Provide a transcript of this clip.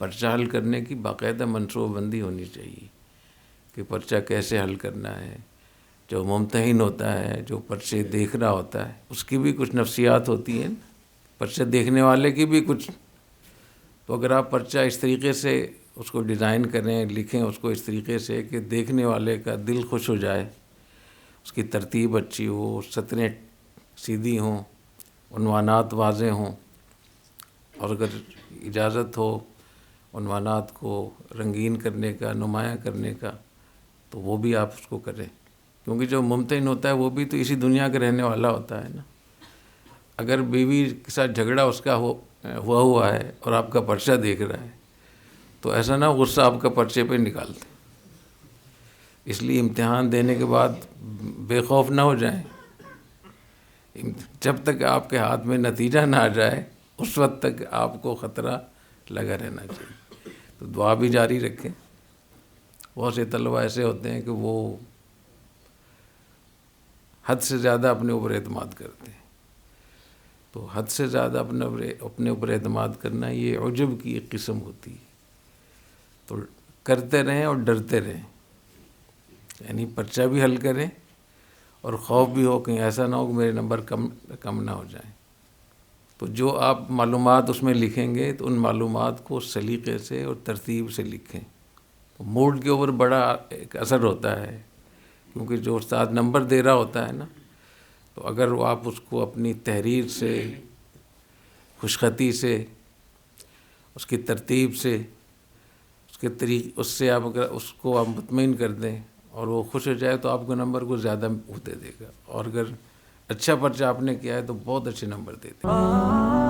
پرچہ حل کرنے کی باقاعدہ منصوبہ بندی ہونی چاہیے کہ پرچہ کیسے حل کرنا ہے. جو ممتحن ہوتا ہے، جو پرچے دیکھ رہا ہوتا ہے، اس کی بھی کچھ نفسیات ہوتی ہیں، پرچہ دیکھنے والے کی بھی کچھ. تو اگر آپ پرچہ اس طریقے سے اس کو ڈیزائن کریں، لکھیں اس کو اس طریقے سے کہ دیکھنے والے کا دل خوش ہو جائے، اس کی ترتیب اچھی ہو، سطریں سیدھی ہوں، عنوانات واضح ہوں، اور اگر اجازت ہو عنوانات کو رنگین کرنے کا، نمایاں کرنے کا، تو وہ بھی آپ اس کو کریں. کیونکہ جو ممتحن ہوتا ہے وہ بھی تو اسی دنیا کا رہنے والا ہوتا ہے نا. اگر بیوی کے ساتھ جھگڑا اس کا ہوا ہے اور آپ کا پرچہ دیکھ رہا ہے تو ایسا نہ غصہ آپ کا پرچے پہ نکالتے. اس لیے امتحان دینے کے بعد بے خوف نہ ہو جائیں. جب تک آپ کے ہاتھ میں نتیجہ نہ آ جائے اس وقت تک آپ کو خطرہ لگا رہنا چاہیے. تو دعا بھی جاری رکھیں. بہت سے طلبہ ایسے ہوتے ہیں کہ وہ حد سے زیادہ اپنے اوپر اعتماد کرتے ہیں. تو حد سے زیادہ اپنے اوپر اعتماد کرنا یہ عجب کی ایک قسم ہوتی ہے. تو کرتے رہیں اور ڈرتے رہیں، یعنی پرچہ بھی حل کریں اور خوف بھی ہو کہیں ایسا نہ ہو کہ میرے نمبر کم نہ ہو جائیں. تو جو آپ معلومات اس میں لکھیں گے تو ان معلومات کو سلیقے سے اور ترتیب سے لکھیں. تو موڈ کے اوپر بڑا ایک اثر ہوتا ہے، کیونکہ جو استاد نمبر دے رہا ہوتا ہے نا، تو اگر وہ آپ اس کو اپنی تحریر سے، خوشخطی سے، اس کی ترتیب سے، اس سے آپ اگر اس کو آپ مطمئن کر دیں اور وہ خوش ہو جائے تو آپ کو نمبر کو زیادہ وہ دے دے گا. اور اگر اچھا پرچہ آپ نے کیا ہے تو بہت اچھے نمبر دے دے گا.